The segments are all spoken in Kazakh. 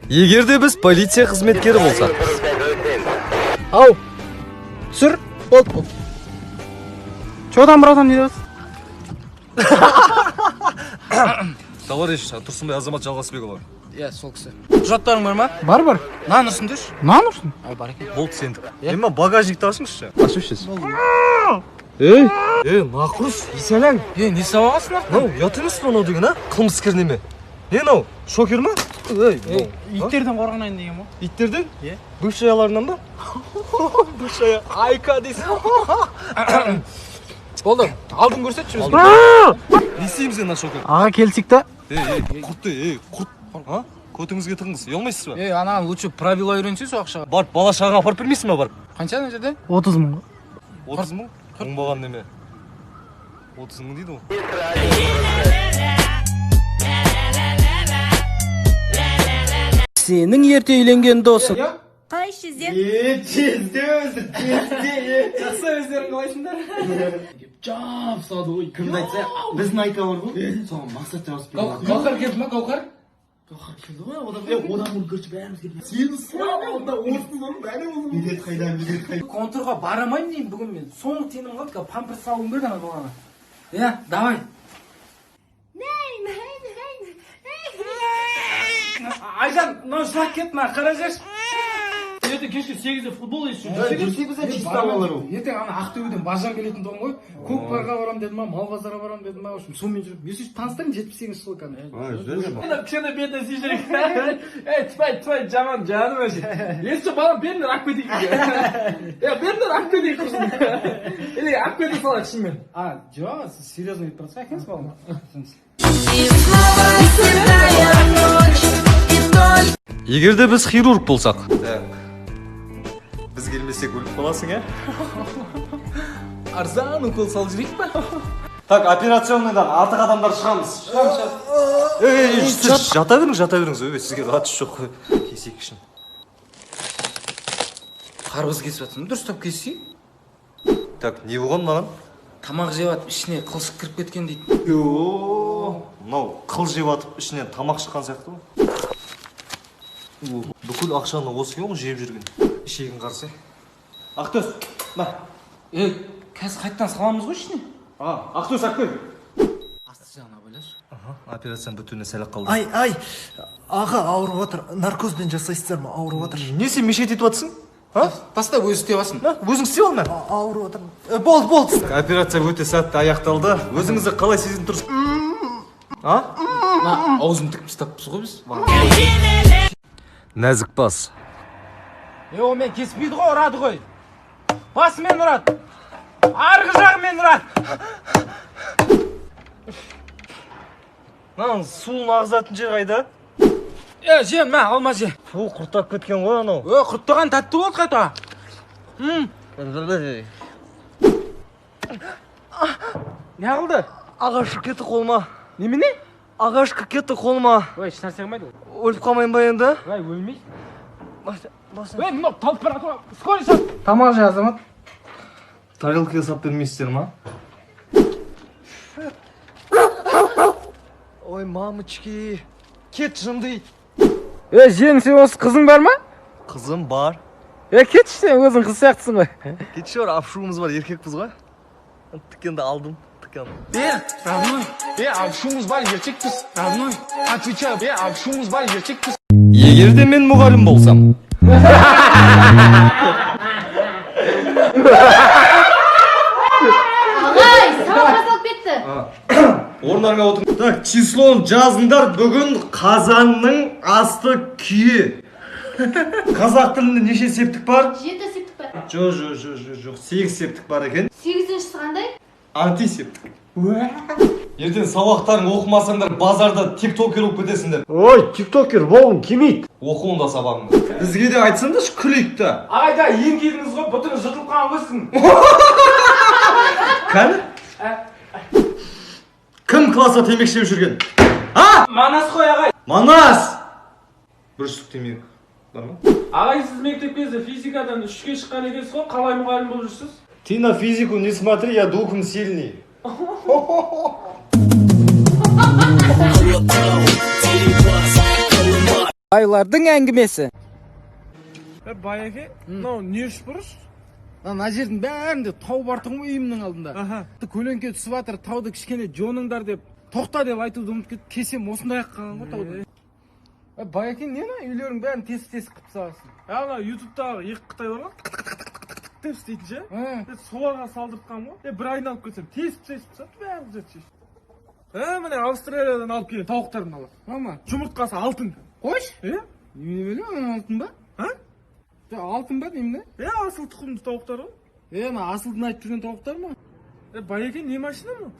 Егерде біз полиция қызметкері болсақ. Ау. Сүр. Бол. Чё там, братан, не делаешь? Товарищ Тұрсынбай Азамат Жалғасбекұлы. Иә, сол кісі. Құжаттарың бар ма? Бар. Нан үстіндеш? Нан ұшын? Бар екен. Болды сендік. Ема багажникті ашыңызшы. Ашу шеш. Ей, нақұрыс, исәләң. Не сабағасың ақ? Нау, ят емес пе анау деген, а? Қылмыскер неме? Нау, шокер ма? Иттерден қорғанайын деген ма? Иттерден? Бывшаяларынан ба? Бывшая Айка дейсің. Болды, алдын көрсетші біз. Не істейміз ена шокер? Аға келсек та. Құрт. Көтіңізге тыңыз, ұялмайсыз ба? Ана лучше правила үйренсе сол ақшаға. Барып, бала шағаға апарып бермейсің ба барып? Қанша ана жерде? 30 мың. 30 мың? Оңбаған неме? 30 мың дейді ғой. Сенің ерте үйленген досың. Қалай шезден? Жақсы өздерің қалайсыңдар? Жап сады ғой. Кімді айтса, біздің Айка бар ғой. Соған мақсат жауыз берді. Қауқар келді ма, Қауқар? Қауқар келді ғой, одан мұны көрші бәріміз келді. Сені сұрап, онда орыстың оның бәрі болу. Медет қайдан. Контурға барамайын дейін бүгін мен. Соңғы тенім қалды, памперс салуым керек ана болғаны. Давай. Айжан, мынау жылап кетті ма, қара жеш. Ертең кешке 8-де футбол ойнайсың. Ертең ана Ақтөбеден бажан келетін тұғым ғой. Көкпарға барам дедім ма, мал базарға барам дедім ма, сонымен жүріп. Мен сөйтіп таныстырым 78 жыл кәне. Кішкене бетіне сүйшірек. Тіпай, жаман жаным өші. Есі балам беріңдер ақ көтейік. Беріңдер ақ көтейік құрсын. Или ақ көтейік салады шынымен. Жоқ, сіз серьезно етіп тұрсыз екенсіз балам. Егерде біз хирург болсақ. Біз келмесек өліп қаласың, ә? Арзан укол салып жүрейік па? Так, операционныйдан артық адамдар шығамыз. Жата беріңіз, сізге қатысы жоқ. Кесек үшін. Қарбыз кесіп жатсың, дұрыстап кесейін. Так, не болған маған? Тамақ жеп атып, ішіне қылшық кіріп кеткен дейді. Мынау қыл жеп атып, ішінен тамақ шыққан сияқты ғой. Бүкіл ақшаны осы ең жеп жүрген. Ішегін қарсы. Ақтөс, на. Қазір қайттан саламыз ғой ішіне. Ақтөс, Ақкөл. Асты жағына байлашы. Операцияның бүтініне сәлек қалды. Ай, аға ауырып отыр. Наркозбен жасайсыздар ма? Ауырып отыр. Не сен мешет етіп атсың? Таста өзі істеп алсын. Өзің істеп алма. Ауырып отыр. Болды. Операция өте сәтті аяқталды. Өзіңізді қалай сезініп тұрсыз? Аузын тік ұстаппыз ғой біз. Нәзік бас. О, мен кеспейді ғой, ұрады ғой. Басымен ұрады. Арғы жағымен ұрады. Суын ағызатын жер қайда? Жем, алма же. Фу, құрттап кеткен ғой анау. Құрттаған тәтті болды қайта. Не қылды? Ағаш кетті қолыма. Немене? Ағаш кетті қолыма. Ой, еш нәрсе қылмайды. Өліп қалмайын ба енді? Ой, өлмейсің. Мынау талып бара жатыр. Скорый сап. Тамақ же Азамат. Тарелкаға сап бермейсіздер ма? Ой, мамочки. Кет жынды. Жең, сен осы қызың бар ма? Қызым бар. Кетші сен өзің қыз сияқтысың ғой. Кетші бар, апшуымыз бар, еркекпіз ғой. Тікенді алдым, тікен. Родной, апшуымыз бар, еркекпіз. Родной, отвечаю, апшуымыз бар, еркекпіз. Егерде мен мұғалім болсам. Ағай, сабақ жасалып кетті. Орындарыңа отырың. Так, числоны жазыңдар, бүгін қазанның асты күйе. Қазақ тілінде неше септік бар? 7 септік бар. Жоқ, 8 септік бар екен. 8-шісі қандай? Антисептік. Ертең сабақтарын оқымасаңдар, базарда тиктокер болып кетесіңдер. Ой, тиктокер болғың келмейді. Оқу онда сабағыңды. Бізге де айтсаңдаршы, күлейік та. Ағайда ең келдіңіз ғой, бұтыңыз жыртылып қалған қойсын. Кәні? Кім класса темекі шегіп жүрген? Манас қой ағай. Манас! Бір штук темекі бар ма? Ағай, сіз мектепте физикадан 3-ке шыққан екенсіз ғой, қалай мұғалім болып жүрсіз? Ты на физику не смотри, я духом сильный. Байлардың әңгімесі. Баяғы, мынау не үш бұрыш? Ана жердің бәрінде тау бар тұғын үйімнің алдында. Көлеңке түсіп жатыр, тауды кішкене жоныңдар деп, тоқта деп айтуды ұмытып кетіп, кесем осындай ақ қалған ғой тауды. Байекең не ма? Үйлерің бәрін тесік қып саласың. Ана ютубтағы екі Қытай бар ғой, деп істейтін ше. Соларға салдыртқан ғой. Бір айналып кетсем, тесіп тастап, бәрін түзетіп шеш. Міне Австралиядан алып келген тауықтарын алып. Мама, Жұмыртқасы алтын. қойшы. Немене алтын ба? Алтын ба деймін да? Асыл тұқымды тауықтар ғой. Ана асылдың айтып жүрген тауықтар ма? Баяғы не машина ма?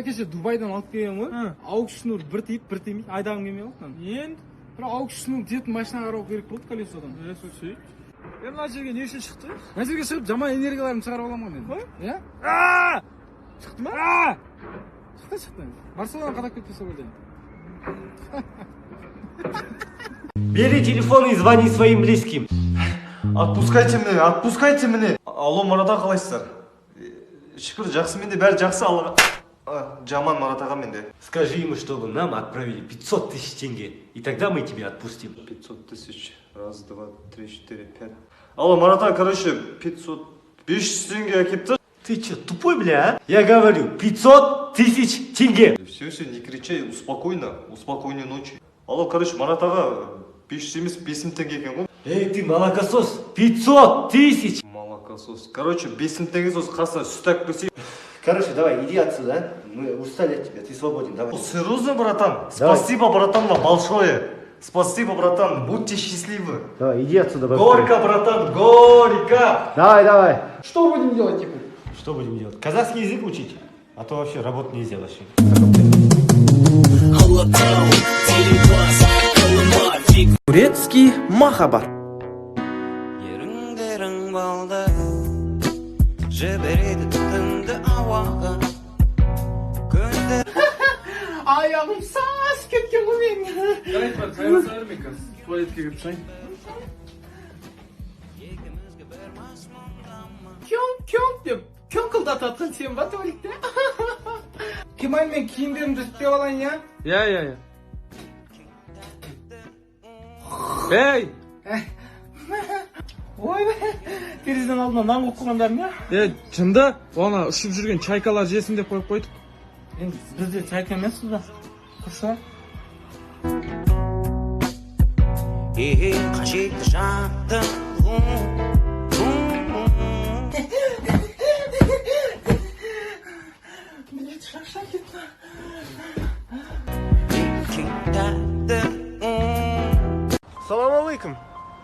Кеше Дубайдан алып келген ғой. Ауық шнур бір тиіп, бір тимей, айдағым келмей қалды. Енді? Бірақ ауық шнур дейтін машина қарау керек болды колесодан. Сөйтіп. Мына жерге не үшін шықты? Мына жерге шығып жаман энергияларымды шығарып аламын ғой мен. Иә? Шықты ма? Шықты. Барселона қадап кетті сол жерден. Бери телефон и звони своим близким. Отпускайте меня. Алло, Марат аға, қалайсыздар? Шүкір, жақсы, менде бәрі жақсы, Аллаға. Жаман Марат аға менде. Скажи ему, чтобы нам отправили 500 тысяч тенге, и тогда мы тебя отпустим. 500 тысяч. Раз, два, три, четыре, пять. Алло, Марат аға, короче, 500 тенге әкепті. Ты чё, тупой, бля, а? Я говорю, 500 тысяч тенге. Все, не кричай, спокойной ночи. Алло, короче, Марат аға, 500 емес, 5000 тенге екен ғой. Эй, ты молокосос, 500 тысяч. Молокосос. Короче, 5000 тенге соз қасына сүт әкіп берсей. Короче, давай, иди отсюда, а? Мы устали от тебя, ты свободен, давай. Серьезно, братан? Спасибо, братан, большое. Спасибо, братан, будьте счастливы. Давай, иди отсюда, Горько, братан, горько. Давай. Что будем делать теперь? Что будем делать? Казахский язык учить? А то вообще работать нельзя вообще. Турецкий махабар. Ayağım sas ketken bu benim. Жарайды, бар, қайраса бермей қазір. Туалетке кіріп шығайын. Könk деп, кönкылдататын сен ба туалетте? Кемал, мен киімдерімді істеп алайын, я? Я. Ей! Ой бе, терезеден алдынан нан қоқ қойғандарың я? Жында, оны ұшып жүрген чайкалар жесін деп қойып қойдық. Енді бізде чайка емессіз ба? Құрса? қажетті жаттың Блять, шаша кетті. Салам алейкум.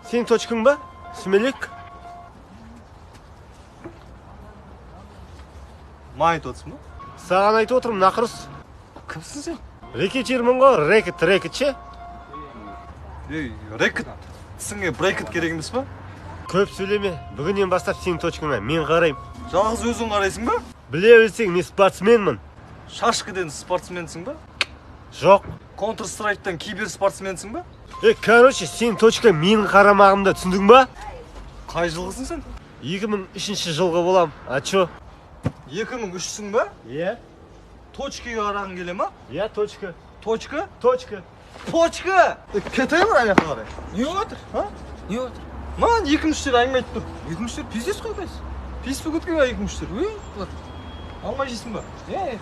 Сенің точкаң ба? Сүмелек. Ма айтып отырсың ба? Саған айтып отырмын, нақұрыс. Кімсің сен? Рекетирмін ғой, рекет ше? Рекет? Сіңе брекет керек емес па? Көп сөйлеме. Бүгіннен бастап сенің точкаңа мен қараймын. Жалғыз өзің қарайсың ба? Біле білсең, мен спортсменмін. Шашкіден спортсменсің ба? Жоқ. Counter-Strike'тан кибер спортсменсің ба? Короче, сенің точка менің қарамағымда, түсіндің ба? Қай жылғысың сен? 2003 жылғы болам. А чо? 2003-сің ба? Е? Точкеге қарағың келе ма? Е, точка. Точка? Точка. Почка! Кетай бар аяққа қарай. Не отыр? Не отыр? Маған 2003-тер әңгіме айтып тұр. 2003 пиздец қой қайсы? Писпі көткен ба 2003-тер? Ой, бұлар. Алмай жейсің ба? Е.